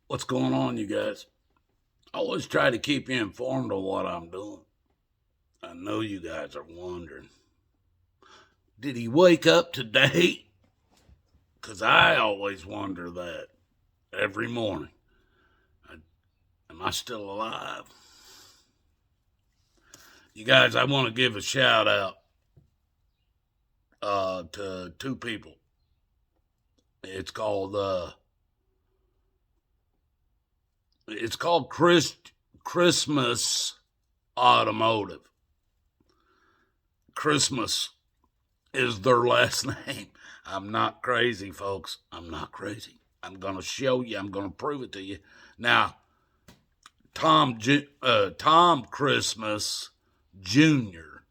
What's going on, you guys? I always try to keep you informed of what I'm doing. I know you guys are wondering, did he wake up today? Because I always wonder that every morning. I, am I still alive? You guys, I want to give a shout out to two people. It's called Christmas Automotive. Christmas is their last name. I'm not crazy, folks. I'm not crazy. I'm going to show you. I'm going to prove it to you. Now, Tom Christmas Jr.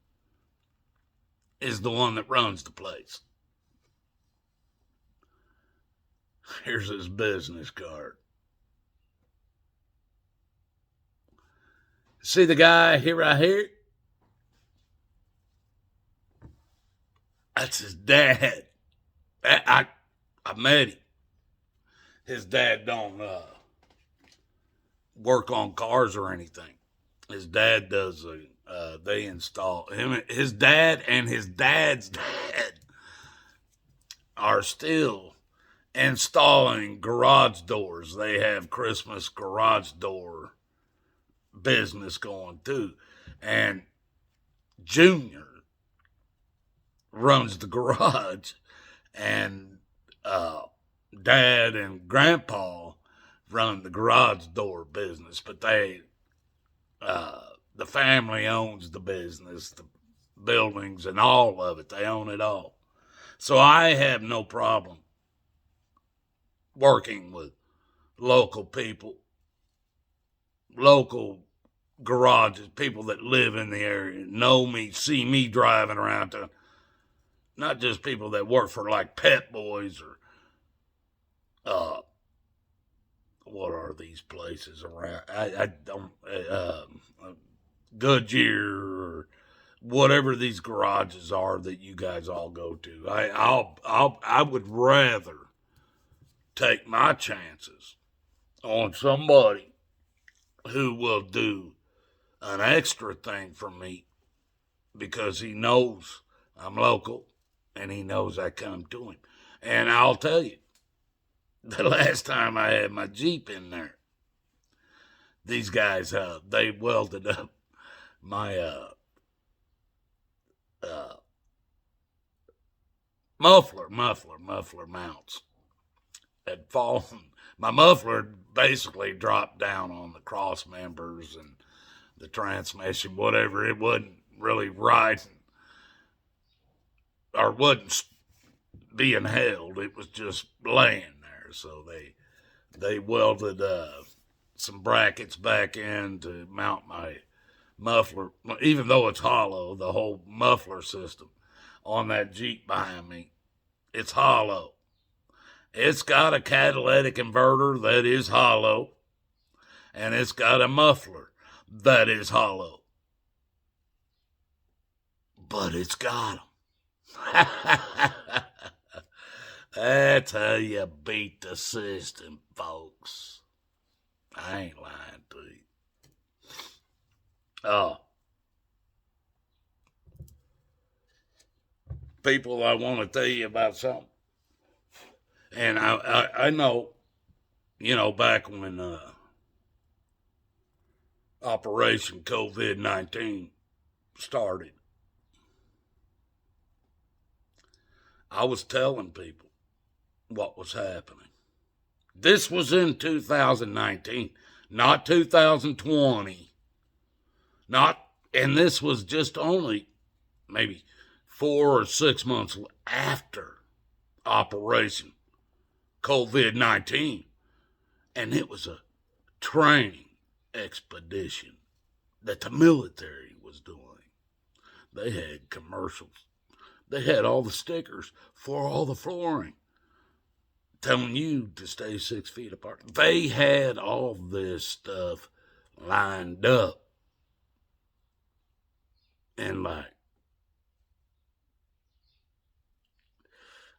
is the one that runs the place. Here's his business card. See the guy here right here? That's his dad. I met him. His dad don't work on cars or anything. His dad does. They install him. His dad and his dad's dad are still installing garage doors. They have Christmas garage door business going too, and Junior runs the garage, and Dad and Grandpa run the garage door business. But the family owns the business, the buildings, and all of it. They own it all. So I have no problem working with local people, local garages, people that live in the area, know me, see me driving around town. Not just people that work for like Pet Boys or what are these places around? I don't Goodyear or whatever these garages are that you guys all go to. I would rather take my chances on somebody who will do an extra thing for me because he knows I'm local and he knows I come to him. And I'll tell you, the last time I had my Jeep in there, these guys, they welded up my uh, muffler mounts had fallen. My muffler basically dropped down on the cross members and the transmission, whatever. It wasn't really riding or wasn't being held. It was just laying there. So they welded some brackets back in to mount my muffler. Even though it's hollow, the whole muffler system on that Jeep behind me, it's hollow. It's got a catalytic inverter that is hollow, and it's got a muffler that is hollow. But it's got them. That's how you beat the system, folks. I ain't lying to you. Oh. People, I want to tell you about something. And I know, back when Operation COVID-19 started, I was telling people what was happening. This was in 2019, not 2020. And this was just only maybe 4 or 6 months after Operation COVID-19. And it was a training expedition that the military was doing. They had commercials. They had all the stickers for all the flooring telling you to stay 6 feet apart. They had all this stuff lined up. And like,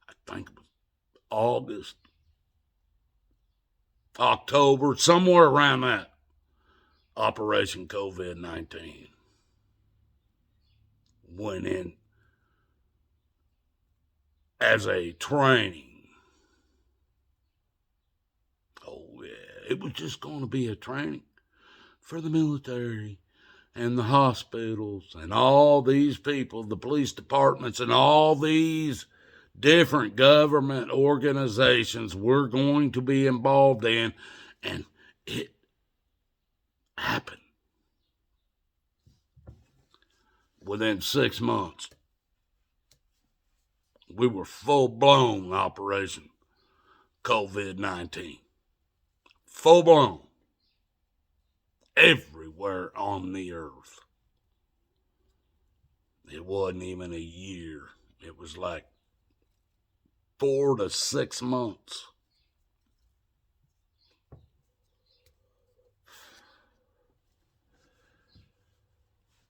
I think it was August October, somewhere around that, Operation COVID-19 went in as a training. Oh, yeah, it was just going to be a training for the military and the hospitals and all these people, the police departments and all these different government organizations we're going to be involved in. And it happened. Within 6 months, we were full-blown Operation COVID-19. Full-blown. Everywhere on the earth. It wasn't even a year. It was like 4 to 6 months.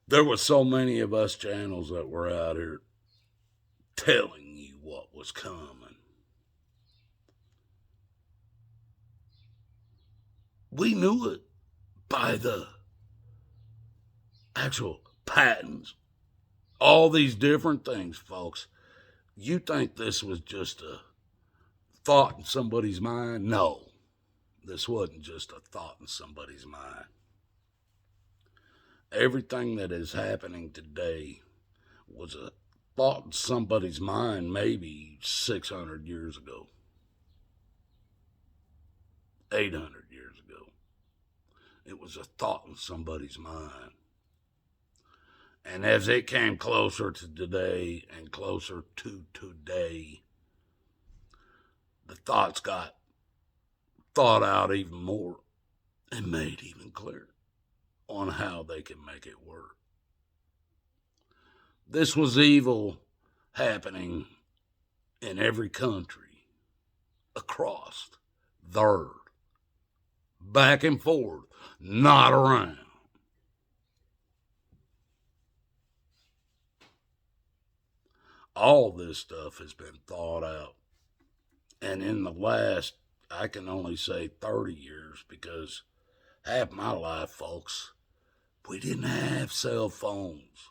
There were so many of us channels that were out here telling you what was coming. We knew it by the actual patents. All these different things, folks. You think this was just a thought in somebody's mind? No, this wasn't just a thought in somebody's mind. Everything that is happening today was a thought in somebody's mind maybe 600 years ago, 800 years ago. It was a thought in somebody's mind. And as it came closer to today and closer to today, the thoughts got thought out even more and made even clearer on how they can make it work. This was evil happening in every country across the earth, back and forth, not around. All this stuff has been thought out. And in the last, I can only say 30 years, because half my life, folks, we didn't have cell phones.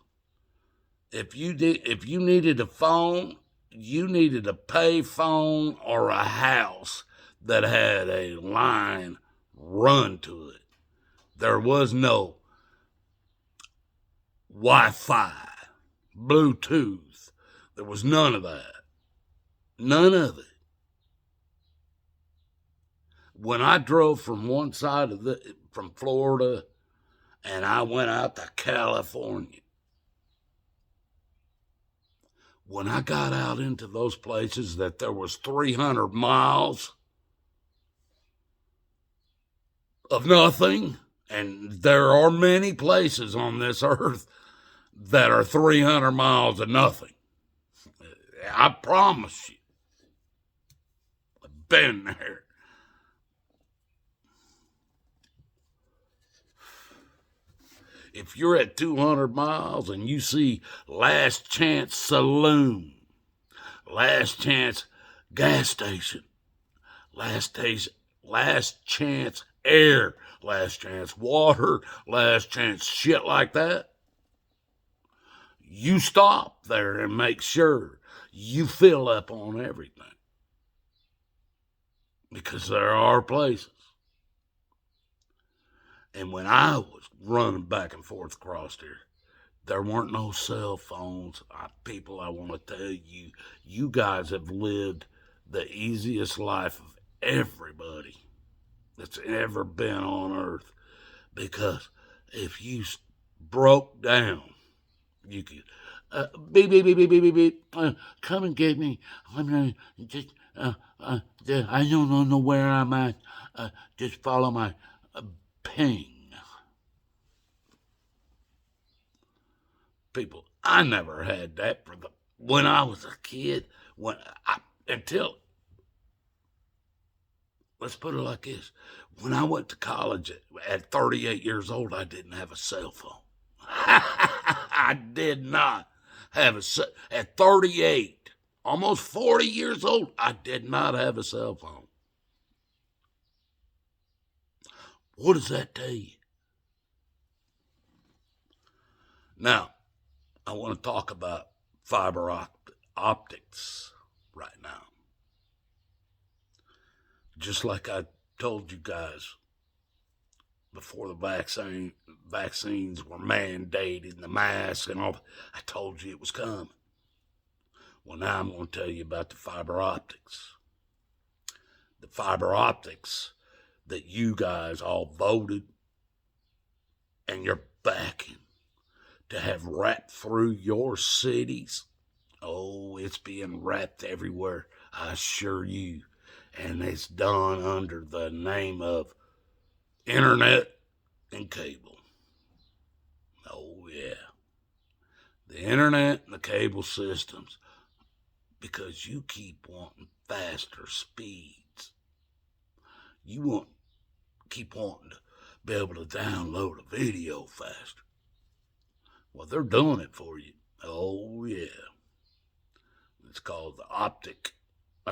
If you needed a phone, you needed a pay phone or a house that had a line run to it. There was no Wi-Fi, Bluetooth. There was none of that. None of it. When I drove from one side from Florida and I went out to California, when I got out into those places that there was 300 miles of nothing, and there are many places on this earth that are 300 miles of nothing. I promise you. I've been there. If you're at 200 miles and you see Last Chance Saloon, Last Chance Gas Station, Last Chance Air, Last Chance Water, Last Chance shit like that, you stop there and make sure you fill up on everything. Because there are places. And when I was running back and forth across here, there weren't no cell phones. People, I want to tell you, you guys have lived the easiest life of everybody that's ever been on earth. Because if you broke down, you could, beep, beep, beep, beep, beep, beep, beep, come and get me. I'm gonna just, I don't know where I'm at. Just follow my ping. People, I never had that when I was a kid. Until, let's put it like this. When I went to college at 38 years old, I didn't have a cell phone. I did not have at 38, almost 40 years old, I did not have a cell phone. What does that tell you? Now, I want to talk about fiber optics right now. Just like I told you guys before the vaccines were mandated and the mask and all, I told you it was coming. Well, now I'm going to tell you about the fiber optics. The fiber optics that you guys all voted and you're backing to have wrapped through your cities. Oh, it's being wrapped everywhere, I assure you. And it's done under the name of internet and cable. Oh, yeah. The internet and the cable systems, because you keep wanting faster speeds. You keep wanting to be able to download a video faster. Well, they're doing it for you. Oh, yeah. It's called the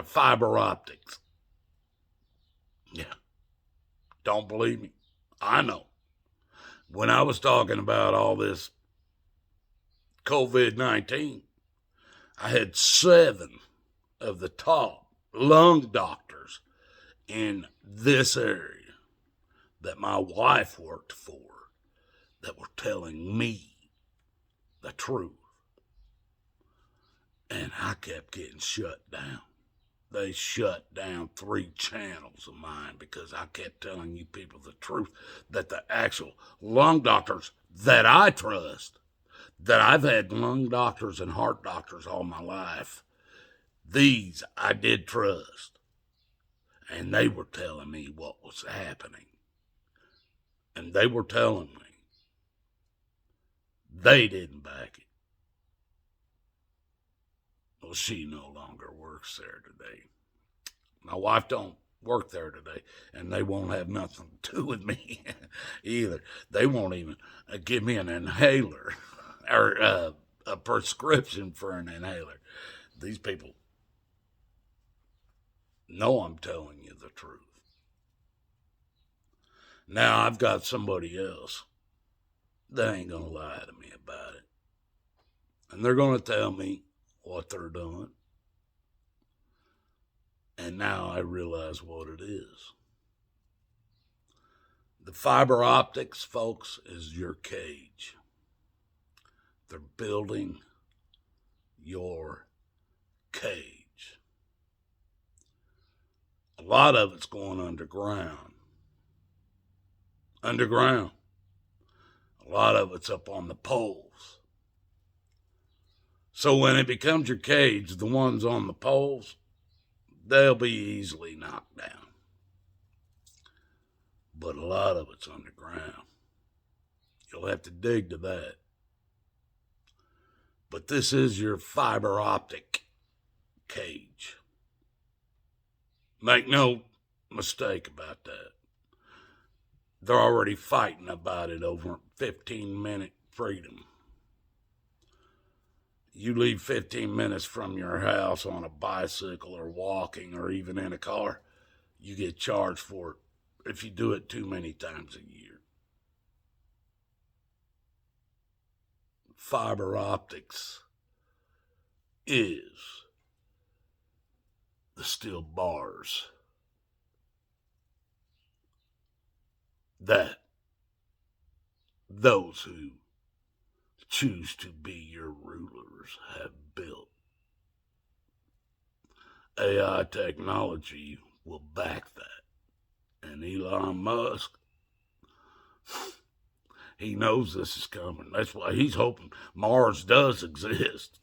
fiber optics. Yeah. Don't believe me? I know. When I was talking about all this COVID-19, I had 7 of the top lung doctors in this area that my wife worked for that were telling me the truth. And I kept getting shut down. They shut down 3 channels of mine because I kept telling you people the truth, that the actual lung doctors that I trust, that I've had lung doctors and heart doctors all my life, these I did trust. And they were telling me what was happening. And they were telling me they didn't back it. Well, she no longer works there today. My wife don't work there today, and they won't have nothing to do with me either. They won't even give me an inhaler or a prescription for an inhaler. These people know I'm telling you the truth. Now I've got somebody else that ain't gonna lie to me about it, and they're gonna tell me what they're doing. And now I realize what it is. The fiber optics, folks, is your cage. They're building your cage. A lot of it's going underground. Underground. A lot of it's up on the poles. So when it becomes your cage, the ones on the poles, they'll be easily knocked down. But a lot of it's underground. You'll have to dig to that. But this is your fiber optic cage. Make no mistake about that. They're already fighting about it over 15-minute freedom. You leave 15 minutes from your house on a bicycle or walking or even in a car, you get charged for it if you do it too many times a year. Fiber optics is the steel bars that those who choose to be your rulers have built. AI technology will back that. And Elon Musk, he knows this is coming. That's why he's hoping Mars does exist.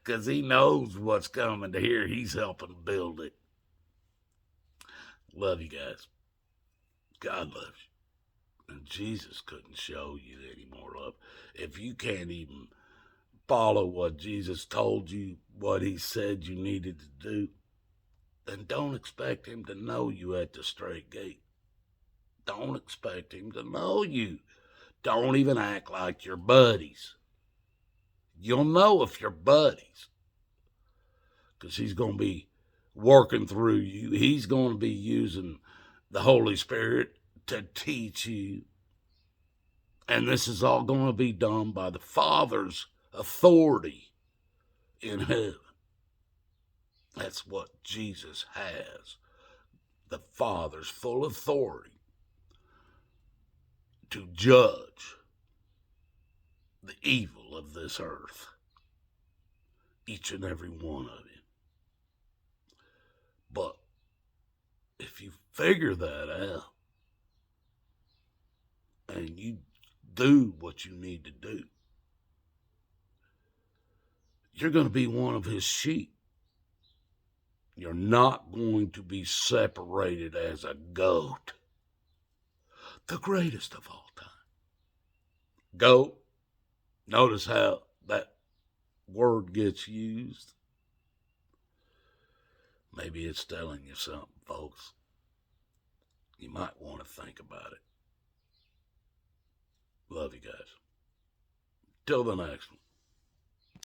Because he knows what's coming to here. He's helping build it. Love you guys. God loves you. And Jesus couldn't show you any more love. If you can't even follow what Jesus told you, what he said you needed to do, then don't expect him to know you at the straight gate. Don't expect him to know you. Don't even act like you're buddies. You'll know if you're buddies. Because he's going to be working through you. He's going to be using the Holy Spirit to teach you. And this is all going to be done by the Father's authority in heaven. That's what Jesus has. The Father's full authority to judge the evil of this earth. Each and every one of you. But if you figure that out and you do what you need to do, you're going to be one of his sheep. You're not going to be separated as a goat. The greatest of all time. Goat. Notice how that word gets used. Maybe it's telling you something, folks. You might want to think about it. Love you guys. Till the next one.